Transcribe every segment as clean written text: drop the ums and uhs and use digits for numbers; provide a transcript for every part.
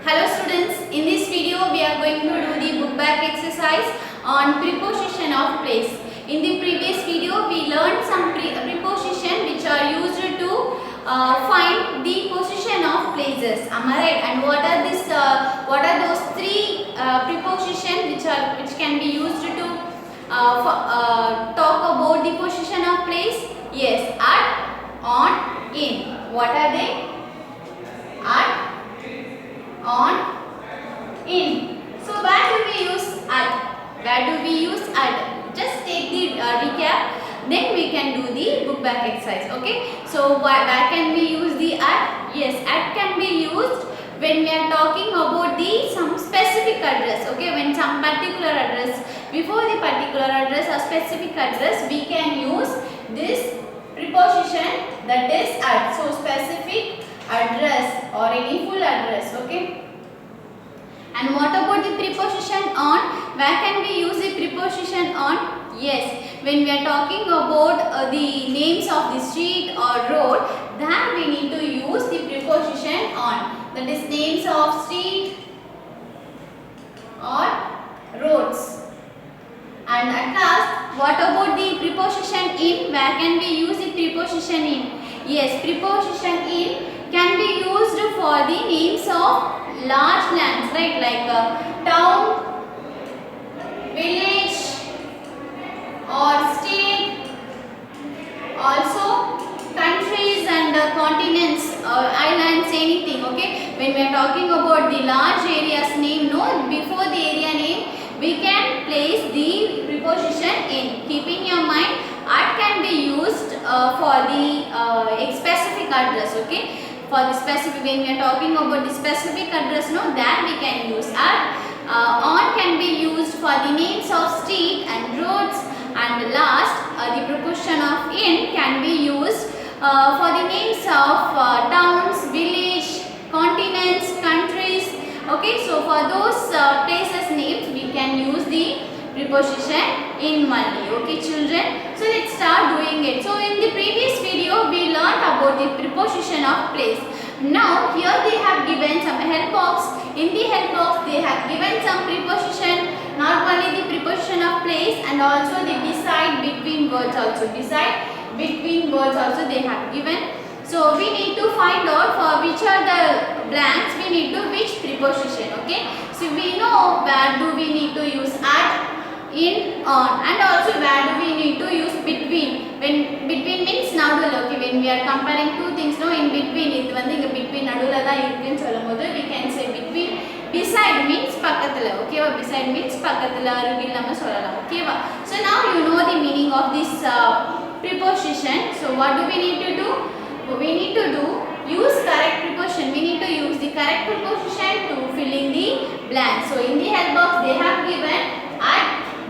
Hello students, in this video we are going to do the book back exercise on preposition of place. In the previous video we learned some preposition which are used to find the position of places. Am I right? And what are those three preposition which can be used to talk about the position of place? Yes, at, on, in. What are they? At, on, in. So where do we use at? Where do we use at? Just take the recap, then we can do the book back exercise. Okay. So where can we use the at? Yes, at can be used when we are talking about the some specific address. Okay, when some particular address, before the particular address or specific address, we can use this preposition, that is at. So specific address or any full address. Okay. And what about the preposition on? Where can we use the preposition on? Yes, when we are talking about the names of the street or road, then we need to use the preposition on. That is names of street or roads. And at last, what about the preposition in? Where can we use the preposition in? Yes, preposition in can be used for the names of large lands, right? Like town, village or state, also countries and continents or islands, anything. Okay, when we are talking about the large areas name, no, before the area name we can place the preposition in. Keep in your mind, at can be used for the specific address. Okay, for the specific, when we are talking about the specific address, no, that we can use at. On can be used for the names of street and roads. And last, the preposition of in can be used for the names of towns, village, continents, countries. Okay, so for those places names we can use the preposition in only. Okay children, so let's start doing it. So in the previous video we learned about the preposition of place. Now here they have given some help box. In the help box they have given some preposition, not only the preposition of place and also the beside, between words also. Beside, between words also they have given. So we need to find out for which are the blanks we need to which preposition. Okay, so we know where do we need to use at, in, on, and also where do we need to use between. When between means nadula. Okay, when we are comparing two things, no, in between, இது வந்து இங்க between நடுவுல தான் இருக்குன்னு சொல்லும்போது we can say between. Beside means பக்கத்துல. Okay, beside means பக்கத்துல, அருகில் நம்ம சொல்லலாம். Okay, so now you know the meaning of this preposition. So what do we need to do? We need to use correct preposition. We need to use the correct preposition to fill in the blank. So in the help box they have given at,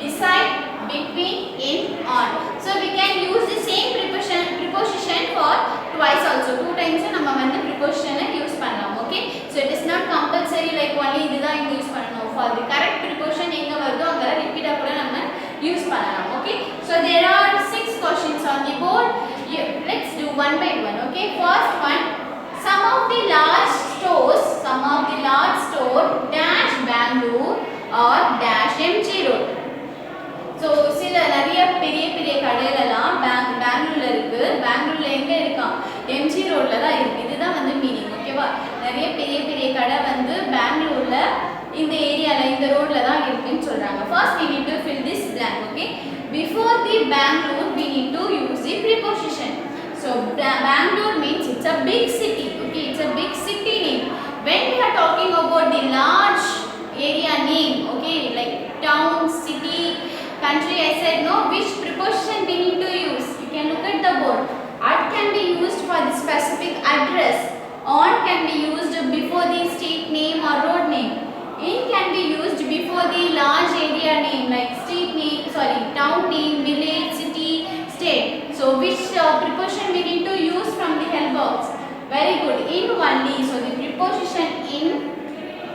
beside, between, in, on. So we can use the same preposition for twice also. Two times நம்ம வந்து preposition use பண்ணலாம். Okay, so it is not compulsory like only இதுதான் இங்க use பண்ணனும். For the correct preposition எங்க வருதோ அங்க ரிப்பீட்டா கூட நம்ம யூஸ் பண்ணலாம். Okay, so there are 6 questions on the board. Let's do one by one. Okay, first one, some of the large stores dash Bangalore or dash MG Road. So சில நிறைய பெரிய கடைகளெல்லாம் பெங்களூர்ல இருக்கு. பெங்களூர்ல எங்க இருக்கான்? எம்ஜி ரோட்ல தான் இருக்கு. இதுதான் வந்து மீனிங். ஓகேவா? நிறைய பெரிய கடை வந்து பெங்களூர்ல இந்த ஏரியால இந்த ரோட்ல தான் இருக்குன்னு சொல்றாங்க. First we need to fill this blank. Okay, before the Bangalore we need to use the preposition. So Bangalore means it's a big city. Okay, it's a big city name. When we are talking about the large area name, okay, like town, city, country, I said no, which preposition we need to use? You can look at the board. At can be used for the specific address. On can be used before the state name or road name. In can be used before the large area name like street name, town name, village, city, state. So which preposition we need to use from the help box? Very good. In only. So the preposition in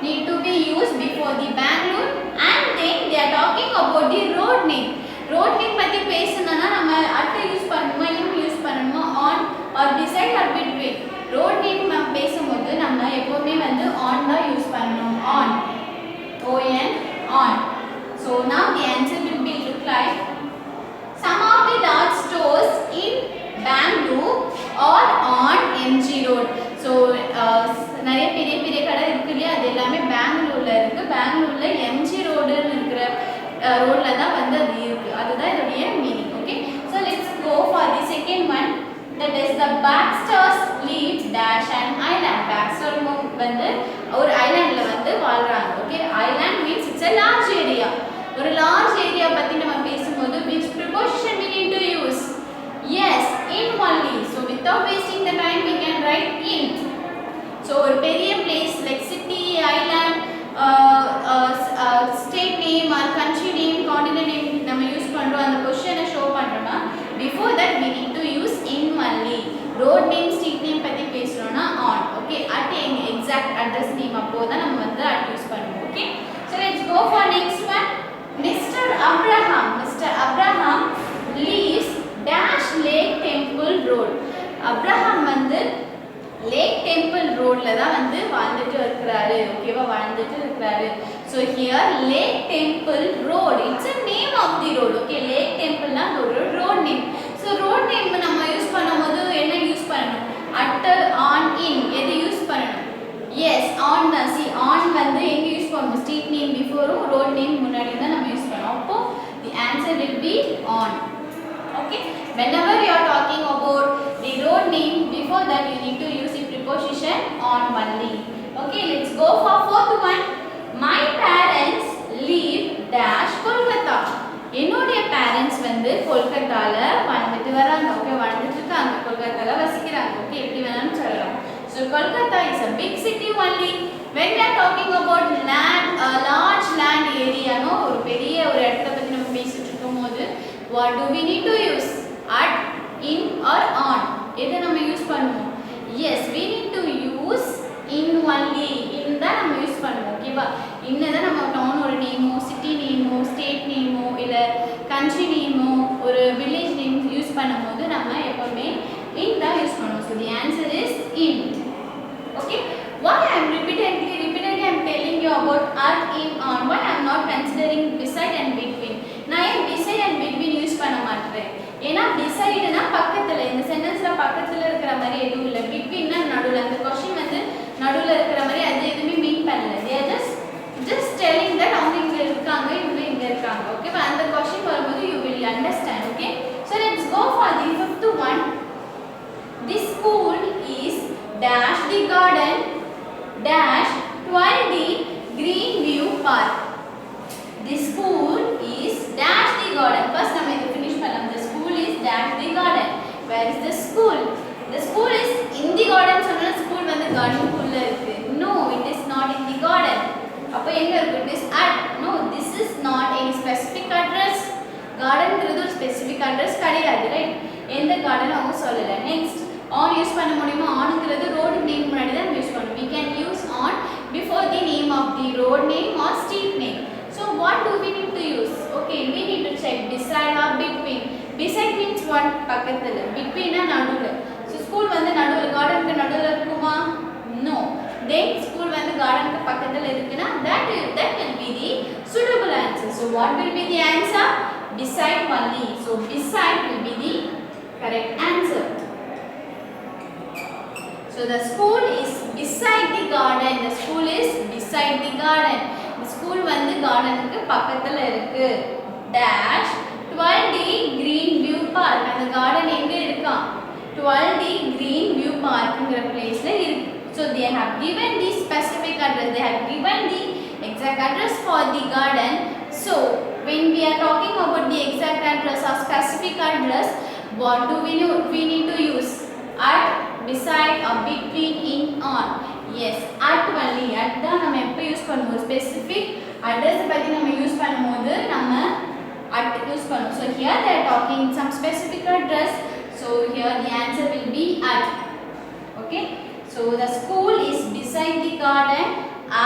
need to be used before the Bangalore, and then they are talking about the road name. Road name பத்தி பேசணும்னா நம்ம at use பண்ணணுமா, in use பண்ணணுமா, on or beside or between. Road name நம்ம பேசும்போது நம்ம எப்பவுமே வந்து on தான் யூஸ் பண்ணணும். பெங்களூர்ல இருக்கு. பெங்களூர்ல எம்ஜி ரோடுன்னு இருக்கிற ரோட்ல தான் வந்து அது இருக்கு. அதுதான் இதோடைய meaning. Okay, so let's go for the second one. That is the Baxters live dash an island. Baxter வந்து ஒரு ஐலாண்ட்ல வந்து வாழ்றாங்க. Okay, island means it's a large area. ஒரு large area பத்தி நம்ம பேசும்போது which preposition we need to use? Yes, in only. So without wasting the time we can write in. So ஒரு பெரிய place like city, island, state name or country name, continent name நம்ம use பண்றோம், அந்த பொசிஷனை show பண்றோம்னா before that we need to use in only. road name, street name பத்தி பேசுறோம்னா on. okay, at exact address name அப்போதான் நம்ம வந்து at use பண்ணுவோம். okay, so let's go for next one. Mr. Abraham lives dash Lake Temple Road. Abraham வந்து lakh temple ரோட்ல தான் வந்து வாழ்ந்துட்டு இருக்கிறாரு. ஓகேவா, வாழ்ந்துட்டு இருக்கிறாரு. So here lake temple road, it's a name of the road. Okay, lake டெம்பிள்னா ஒரு road name. So road name நம்ம யூஸ் பண்ணும்போது என்ன யூஸ் பண்ணணும்? அட், ஆன், இன் எது யூஸ் பண்ணணும்? எஸ், ஆன் தான். சி, ஆன் வந்து எங்க யூஸ் பண்ணணும்? ஸ்ட்ரீட் நேம் பிஃபோரும் ரோட் நேம் முன்னாடி தான் நம்ம யூஸ் பண்ணோம். அப்போ the answer will be on. Okay, whenever you are talking about the road name, before that you need to use the preposition on only. Okay, let's go for fourth one. My parents live dash Kolkata. என்னுடைய parents வந்து கொல்கத்தால வாழ்ந்துட்டு வராங்க. Okay, வாழ்ந்துட்டு இருக்காங்க, கொல்கத்தால வசிக்கிறாங்க. Okay, எப்படி வேணாலும் சொல்லலாம். So Kolkata is a big city only. When we are talking about land, a large land area, no, ஒரு பெரிய ஒரு இடத்தை பத்தி நம்ம பேசிட்டு இருக்கும்போது what do we need to use? At, in or on எதை நம்ம யூஸ் பண்ணுவோம்? yes, we need to use in only. in தான் நம்ம யூஸ் பண்ணுவோம். ஓகேவா, இன்னதான் நம்ம டவுனோட நேமோ, சிட்டி நேமோ, ஸ்டேட் நேமோ, இல்ல கண்ட்ரி நேமோ, ஒரு வில்லேஜ் நேம் யூஸ் பண்ணும்போது நம்ம எப்பவுமே in தான் யூஸ் பண்ணுவோம். so the answer is in. okay, why I am repeatedly I am telling you about at, in, on? Why I am not considering beside and between? நான் ஏன் beside and between use பண்ண மாட்டேன்? ஏன்னா besideனா பக்கத்துல, இந்த சென்டென்ஸ்ல பக்கத்துல இருக்கிற மாதிரி எதுவும் இல்லை. betweenனா நடுவுல. அந்த क्वेश्चन வந்து நடுவுல இருக்கிற மாதிரி அது எதுவுமே மீன் பண்ணல. they are just telling that அவங்க இங்க இருக்காங்க, இவங்க இங்க இருக்காங்க. ஓகே, அந்த क्वेश्चन வரும்போது you will understand. okay, so let's go for the fifth one. This school is dash the garden dash 12D Greenview Park. The school is dash the garden. First நம்ம இதை finish பண்ணலாம். The school is dash the garden. Where is the school? The school is in the garden. சொன்னா school வந்து garden குள்ள இருக்கு. No, it is not in the garden. அப்ப எங்க இருக்கு? It is at. No, this is not any specific address. gardenங்கிறது ஒரு specific address கிடையாது, right? எந்த garden அவங்க சொல்லல. Next, on யூஸ் பண்ண முடியுமா? onங்கிறது road name முன்னாடி தான் யூஸ் பண்ணணும். We can use on before the name of the road name or street name. So what do we need to use? Okay, we need to check beside or between. Beside means what? பக்கத்துல. between நடுவுல. So school வந்து நடுவுல, gardenக்கு நடுவுல இருக்குமா? No. Then school வந்து gardenக்கு பக்கத்துல இருக்குனா that will be the suitable answer. So what will be the answer? Beside only. So beside will be the correct answer. So the school is beside the garden. The school is beside the garden. The school வந்து gardenக்கு பக்கத்துல இருக்கு. dash 12D Greenview Park. அந்த garden எங்க இருக்கா? 12D Greenview Parkங்கிற பிளேஸ்ல இருக்கு. So they have given the specific address. They have given the exact address for the garden. So when we are talking about the exact address or specific address, what do we need to use? At, beside or between, in, on. Yes, at only. at தான் நம்ம எப்ப use பண்ணுவோம்? specific address பத்தி நம்ம use பண்ணும்போது நம்ம at use பண்ணுவோம். So here they are talking some specific address. So here the answer will be at. Okay, so the school is beside the garden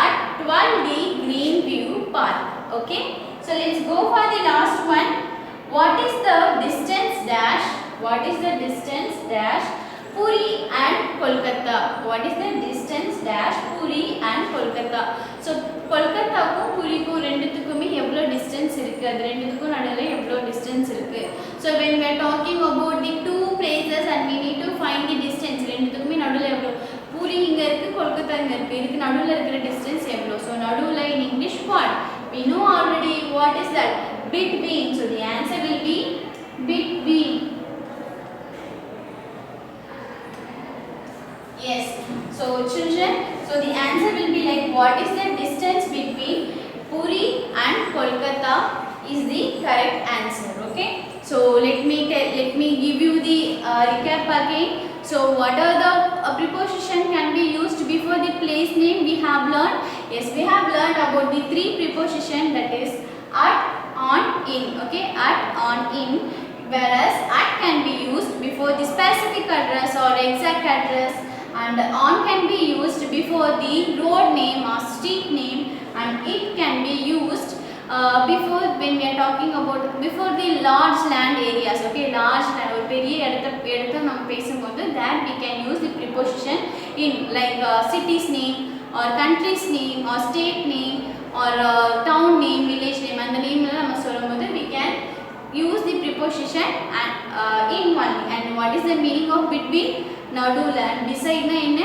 at 12D Greenview Park. Okay, so let's go for the last one. What is the distance dash? What is the distance dash Puri and Kolkata? What is the distance dash Puri and Kolkata? So கொல்கத்தாக்கும் புரிக்கும் ரெண்டுத்துக்குமே எவ்வளோ distance இருக்குது, அது ரெண்டுத்துக்கும் நடுவில் எவ்வளோ distance இருக்குது. So when we are talking about the two places and we need to find the distance, ரெண்டுத்துக்குமே நடுவில் எவ்வளோ, பூரி இங்கே இருக்குது, கொல்கத்தா இங்கே இருக்குது, இதுக்கு நடுவில் இருக்கிற டிஸ்டன்ஸ் எவ்வளோ. ஸோ நடுவில் between. So the answer will be between. Yes. So children, so the answer will be like, what is the distance between Puri and Kolkata is the correct answer. Okay. So let me give you the recap again. So what are the preposition can be used before the place name we have learned? Yes, we have learned about the three preposition, that is at, on, in. Okay, at, on, in. Whereas at can be used before the specific address or exact address, and on can be used before the road name or street name, and it can be used before, when we are talking about before the large land areas. Okay, large land ஒரு பெரிய இடத்தை நம்ம பேசும்போது that we can use the preposition in, like city's name or country's name or state name or town name, village name, அந்த name எல்லாம் நம்ம சொல்லும்போது we can use the preposition and in only. And what is the meaning of between? நடுவுல, and beside na என்ன,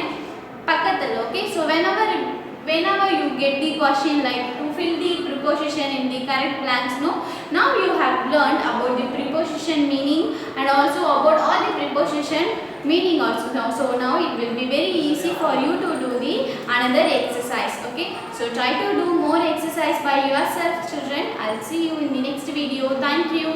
பக்கத்துல. Okay, so whenever you get the question like to fill the preposition in the correct blanks, no, now you have learned about the preposition meaning and also about all the preposition meaning also. So now it will be very easy for you to do the another exercise. Okay, so try to do more exercise by yourself, children. I'll see you in the next video. Thank you.